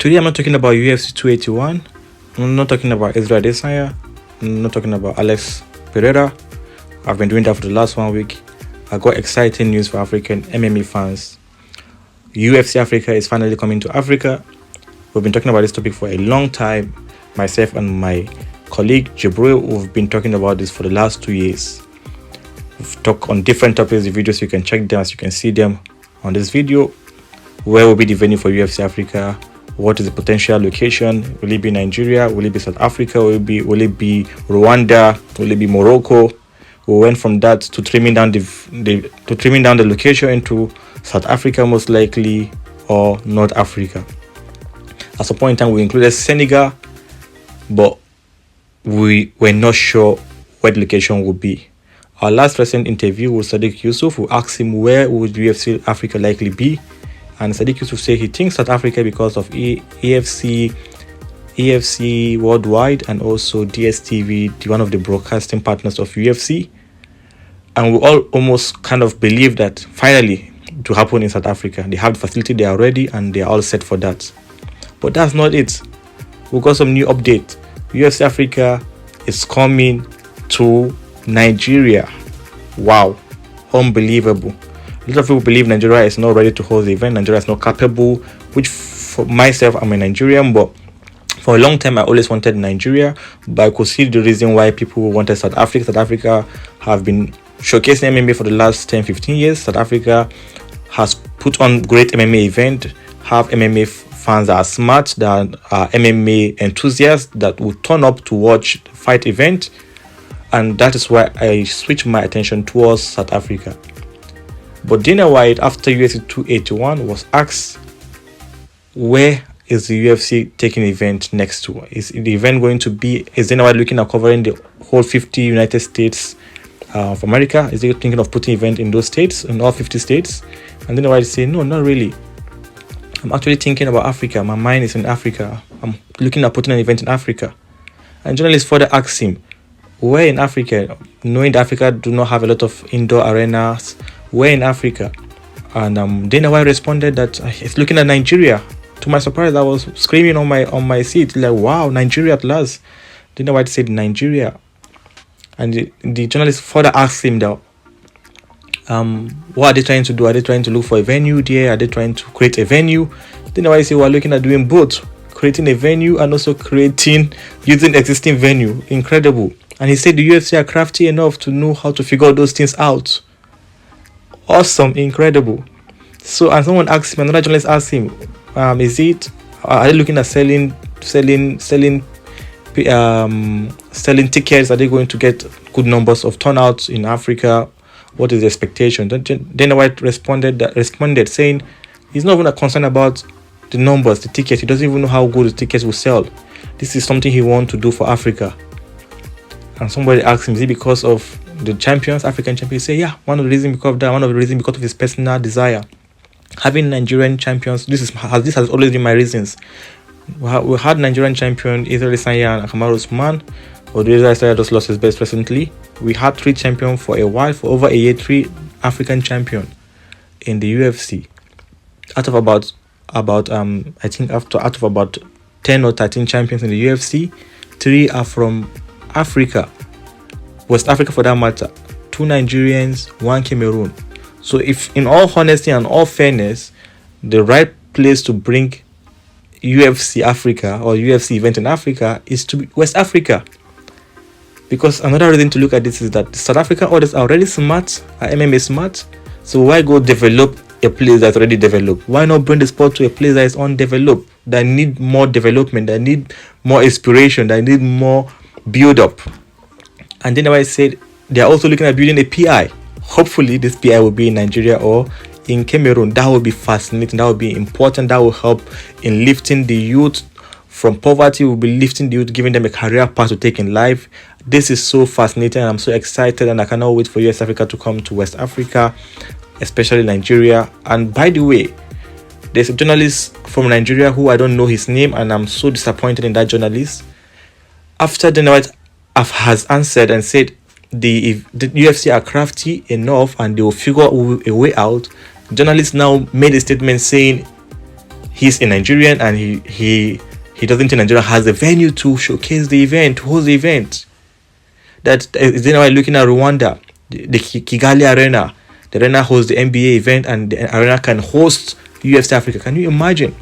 Today I'm not talking about UFC 281. I'm not talking about Israel Adesanya. I'm not talking about Alex Pereira. I've been doing that for the last 1 week. I got exciting news for African MMA fans. UFC Africa is finally coming to Africa. We've been talking about this topic for a long time. Myself and my colleague Jibril, we've been talking about this for the last 2 years. We've talked on different topics. The videos, you can check them as you can see them on this video. Where will be the venue for UFC Africa? What is the potential location? Will it be Nigeria? Will it be South Africa? Will it be Rwanda? Will it be Morocco? We went from that to trimming down the location into South Africa most likely, or North Africa. At some point in time we included Senegal, but we were not sure where the location would be. Our last recent interview with Sadiq Yusuf, we asked him where would UFC Africa likely be, and Sadiq Yusuf said he thinks South Africa because of AFC Worldwide and also DSTV, one of the broadcasting partners of UFC. And we all almost kind of believe that finally it will happen in South Africa. They have the facility there already and they are all set for that. But that's not it. We got some new update. UFC Africa is coming to Nigeria. Wow, unbelievable. A lot of people believe Nigeria is not ready to hold the event. Nigeria is not capable, which for myself, I'm a Nigerian, but for a long time I always wanted Nigeria, but I could see the reason why people wanted South Africa. South Africa have been showcasing MMA for the last 10-15 years. South Africa has put on great MMA event, have MMA fans that are smart, that are MMA enthusiasts that will turn up to watch the fight event, and that is why I switched my attention towards South Africa. But Dana White, after UFC 281, was asked, where is the UFC taking the event next to? Is the event going to be, is Dana White looking at covering the whole 50 United States of America? Is he thinking of putting event in those states, in all 50 states? And Dana White said, no, not really. I'm actually thinking about Africa. My mind is in Africa. I'm looking at putting an event in Africa. And journalists further asked him, where in Africa? Knowing that Africa do not have a lot of indoor arenas, where in Africa? And Dana White responded that he's looking at Nigeria. To my surprise, I was screaming on my seat, like, wow, Nigeria at last. Dana White said Nigeria. And the journalist further asked him that, what are they trying to do? Are they trying to look for a venue there? Are they trying to create a venue? Dana White said, we're looking at doing both, creating a venue and also using existing venue. Incredible. And he said the UFC are crafty enough to know how to figure those things out. Awesome, incredible. So, and someone asked him, another journalist asked him, are they looking at selling tickets? Are they going to get good numbers of turnouts in Africa? What is the expectation? Dana White responded saying he's not even concerned about the numbers, the tickets. He doesn't even know how good the tickets will sell. This is something he wants to do for Africa. And somebody asked him, is it because of the champions, African champions? He said, yeah, one of the reasons because of that, one of the reasons because of his personal desire. Having Nigerian champions, this has always been my reasons. We had Nigerian champion Israel Adesanya and Kamaru Usman. Although Israel Adesanya just lost his best recently. We had 3 champions for a while, for over a year, 3 African champion in the UFC. Out of about I think out of about 10 or 13 champions in the UFC, 3 are from Africa, West Africa for that matter. 2 Nigerians, 1 Cameroon. So if, in all honesty and all fairness, the right place to bring UFC Africa or UFC event in Africa is to be West Africa. Because another reason to look at this is that South African audience are already smart, are MMA smart. So why go develop a place that's already developed? Why not bring the sport to a place that is undeveloped, that need more development, that need more inspiration, that need more build up? And then I said they are also looking at building a PI. Hopefully this PI will be in Nigeria or in Cameroon. That will be fascinating. That will be important. That will help in lifting the youth from poverty. Will be lifting the youth, giving them a career path to take in life. This is so fascinating, and I'm so excited, and I cannot wait for US Africa to come to West Africa, especially Nigeria. And by the way, there's a journalist from Nigeria who I don't know his name, and I'm so disappointed in that journalist. After Dana White has answered and said the UFC are crafty enough and they will figure a way out, journalists now made a statement saying he's a Nigerian, and he doesn't think Nigeria has the venue to showcase the event, to host the event. That is then why looking at Rwanda, the Kigali Arena. The arena hosts the NBA event, and the arena can host UFC Africa. Can you imagine?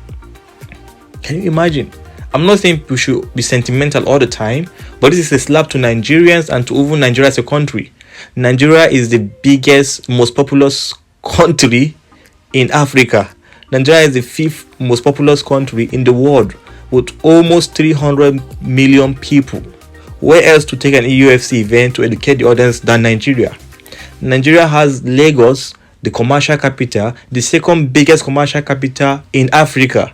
Can you imagine? I'm not saying we should be sentimental all the time, but this is a slap to Nigerians and to even Nigeria as a country. Nigeria is the biggest, most populous country in Africa. Nigeria is the 5th most populous country in the world with almost 300 million people. Where else to take an UFC event to educate the audience than Nigeria? Nigeria has Lagos, the commercial capital, the second biggest commercial capital in Africa,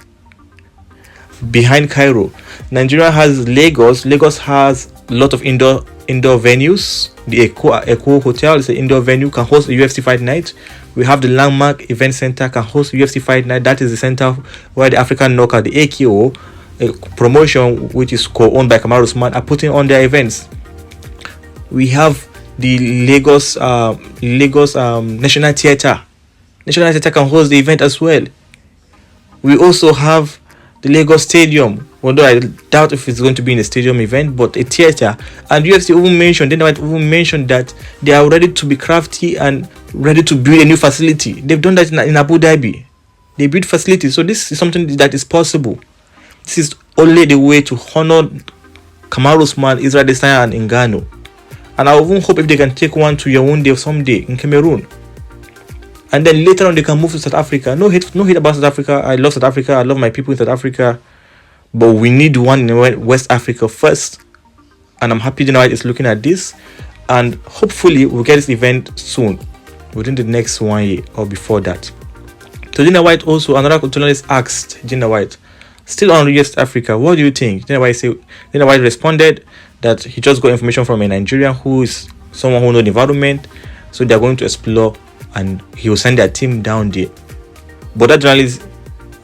behind Cairo. Nigeria has Lagos. Lagos has a lot of indoor venues. The Echo Hotel is an indoor venue, can host a UFC fight night. We have the Landmark Event Center, can host a UFC fight night. That is the center where the African Knockout, the AKO, a promotion which is co-owned by Kamaru Usman, are putting on their events. We have the Lagos National Theatre. National Theatre can host the event as well. We also have the Lagos Stadium, although I doubt if it's going to be in a stadium event, but a theatre. And UFC even mentioned, Dana White even mentioned that they are ready to be crafty and ready to build a new facility. They've done that in Abu Dhabi. They built facilities, so this is something that is possible. This is only the way to honor Kamaru Usman, Israel Adesanya, and Ngannou. And I even hope if they can take one to Yaoundé someday in Cameroon. And then later on they can move to South Africa. No hate about South Africa. I love South Africa. I love my people in South Africa. But we need one in West Africa first. And I'm happy Dana White is looking at this. And hopefully we'll get this event soon, within the next 1 year or before that. So Dana White also, another journalist asked Dana White, still on West Africa, what do you think? Dana White responded that he just got information from a Nigerian who is someone who knows the environment. So they're going to explore, and he will send their team down there. But that journalist,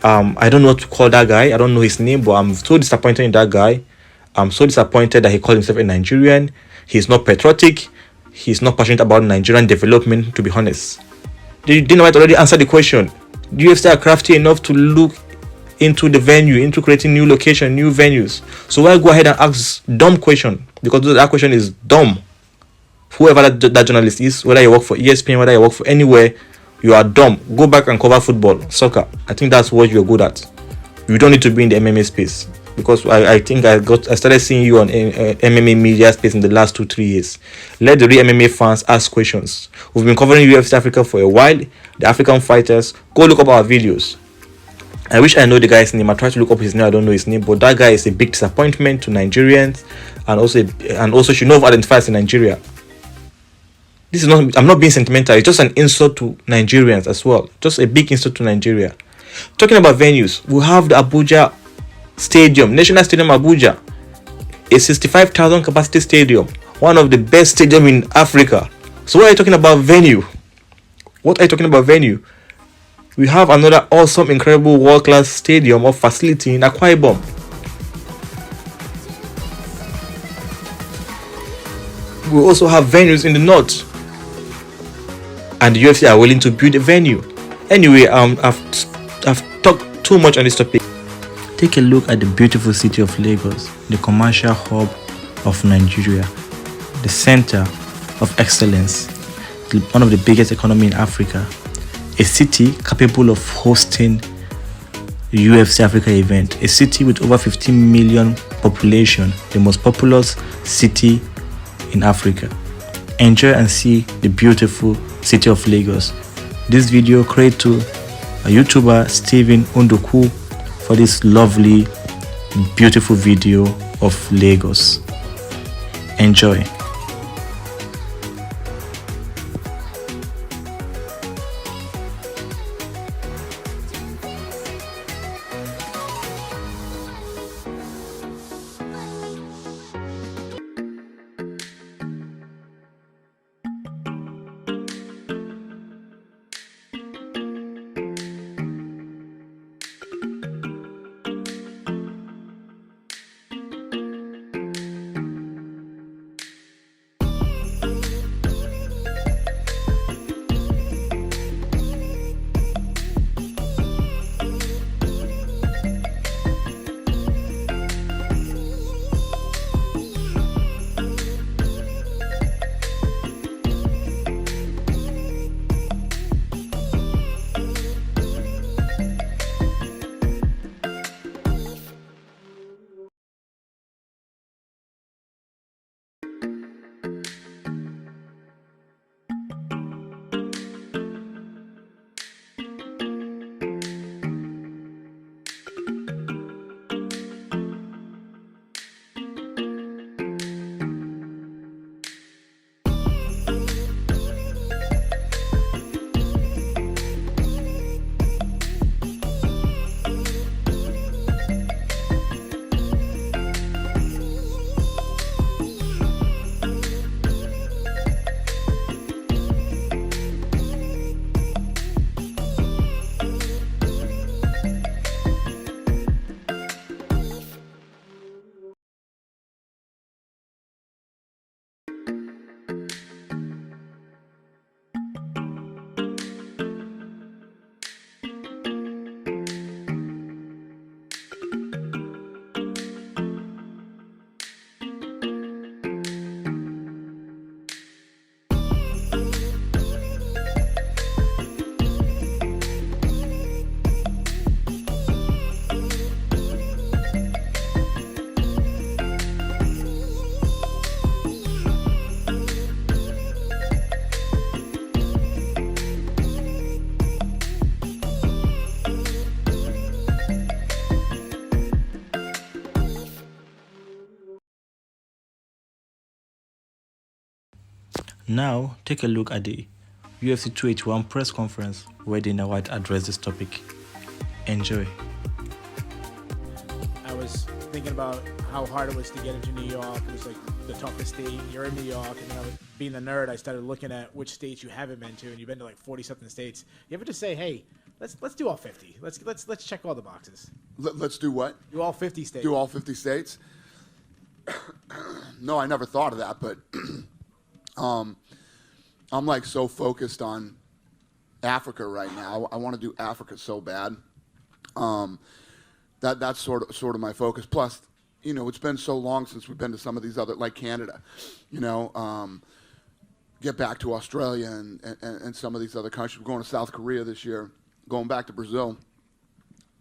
I don't know what to call that guy. I don't know his name, but I'm so disappointed in that guy. I'm so disappointed that he called himself a Nigerian. He's not patriotic. He's not passionate about Nigerian development, to be honest. Dana White already answered the question. The UFC are crafty enough to look into the venue, into creating new location, new venues. So why go ahead and ask dumb question? Because that question is dumb. Whoever that journalist is, whether you work for ESPN, whether you work for anywhere, you are dumb. Go back and cover football, soccer. I think that's what you're good at. You don't need to be in the MMA space, because I think I started seeing you on MMA media space in the last 2-3 years. Let the real MMA fans ask questions. We've been covering UFC Africa for a while. The African fighters, go look up our videos. I wish I know the guy's name. I tried to look up his name. I don't know his name, but that guy is a big disappointment to Nigerians, and also should not identify as in Nigeria. This is not. I'm not being sentimental. It's just an insult to Nigerians as well. Just a big insult to Nigeria. Talking about venues, we have the Abuja Stadium, National Stadium Abuja, a 65,000 capacity stadium, one of the best stadiums in Africa. So what are you talking about venue? What are you talking about venue? We have another awesome, incredible, world-class stadium or facility in Akwa Ibom. We also have venues in the north, and the UFC are willing to build a venue. Anyway, I've talked too much on this topic. Take a look at the beautiful city of Lagos, the commercial hub of Nigeria, the center of excellence, one of the biggest economy in Africa. A city capable of hosting the UFC Africa event. A city with over 15 million population, the most populous city in Africa. Enjoy and see the beautiful city of Lagos. This video credit to a YouTuber, Steven Undoku, for this lovely, beautiful video of Lagos. Enjoy. Now, take a look at the UFC 281 press conference where Dana White addressed this topic. Enjoy. I was thinking about how hard it was to get into New York. It was like the toughest state. You're in New York, and then being a nerd, I started looking at which states you haven't been to, and you've been to like 40-something states. You ever just say, "Hey, let's do all 50. Let's check all the boxes." Let's do what? Do all 50 states. Do all 50 states? No, I never thought of that, but I'm like so focused on Africa right now. I want to do Africa so bad. That's sort of my focus. Plus, it's been so long since we've been to some of these other, like Canada, get back to Australia and some of these other countries. We're going to South Korea this year, going back to Brazil.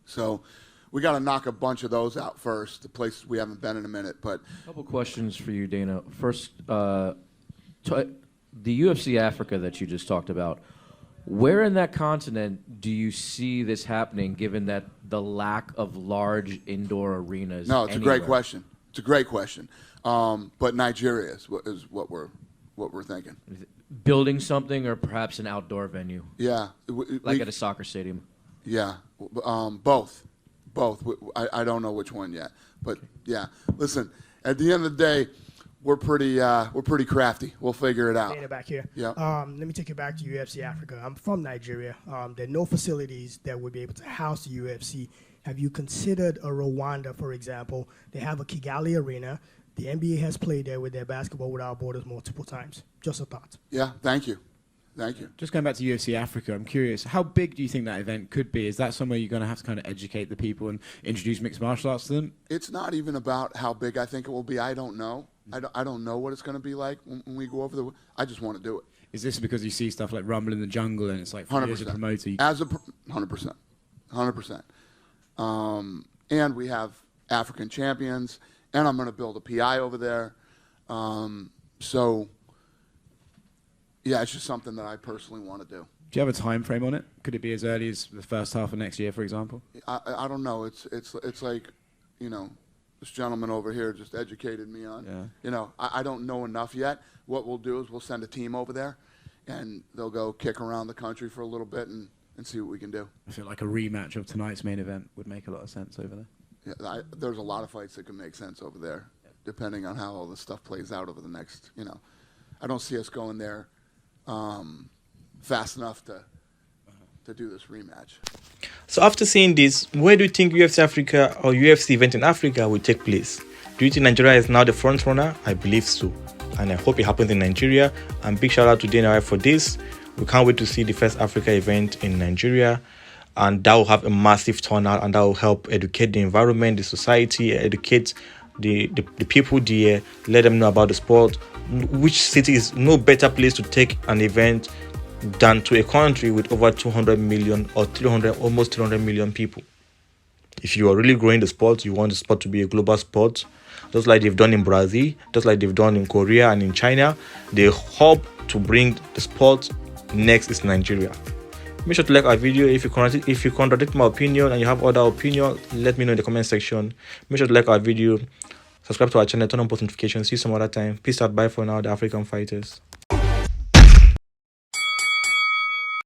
So we got to knock a bunch of those out first, the places we haven't been in a minute. But a couple questions for you, Dana. First, the UFC Africa that you just talked about, where in that continent do you see this happening, given that the lack of large indoor arenas? No, it's anywhere? a great question. It's a great question. But Nigeria is what we're thinking. Building something, or perhaps an outdoor venue? Yeah, like at a soccer stadium? Yeah, both. I don't know which one yet, but yeah. Listen, at the end of the day, we're pretty crafty. We'll figure it out. Dana back here. Yeah. Let me take you back to UFC Africa. I'm from Nigeria. There are no facilities that would be able to house the UFC. Have you considered a Rwanda, for example? They have a Kigali arena. The NBA has played there with their Basketball Without Borders multiple times. Just a thought. Yeah. Thank you. Just going back to UFC Africa, I'm curious, how big do you think that event could be? Is that somewhere you're going to have to kind of educate the people and introduce mixed martial arts to them? It's not even about how big I think it will be. I don't know. I don't know what it's going to be like when we go over I just want to do it. Is this because you see stuff like Rumble in the Jungle and it's like, for 100%. you as a promoter? 100%. And we have African champions, and I'm going to build a PI over there. So, yeah, it's just something that I personally want to do. Do you have a time frame on it? Could it be as early as the first half of next year, for example? I don't know. It's like, this gentleman over here just educated me on. Yeah. I don't know enough yet. What we'll do is we'll send a team over there, and they'll go kick around the country for a little bit and see what we can do. I feel like a rematch of tonight's main event would make a lot of sense over there. Yeah, there's a lot of fights that can make sense over there, depending on how all this stuff plays out over the next, I don't see us going there fast enough to do this rematch. So after seeing this, where do you think UFC Africa or UFC event in Africa will take place? Do you think Nigeria is now the front runner? I believe so. And I hope it happens in Nigeria. And big shout out to Dana White for this. We can't wait to see the first Africa event in Nigeria. And that will have a massive turnout, and that will help educate the environment, the society, educate the people there, let them know about the sport. Which city is no better place to take an event than to a country with over 200 million or 300, almost 300 million people. If you are really growing the sport, you want the sport to be a global sport, just like they've done in Brazil, just like they've done in Korea and in China. They hope to bring the sport. Next is Nigeria. Make sure to like our video. If you contradict my opinion and you have other opinion, let me know in the comment section. Make sure to like our video, subscribe to our channel, turn on post notifications. See you some other time. Peace out. Bye for now, the African fighters.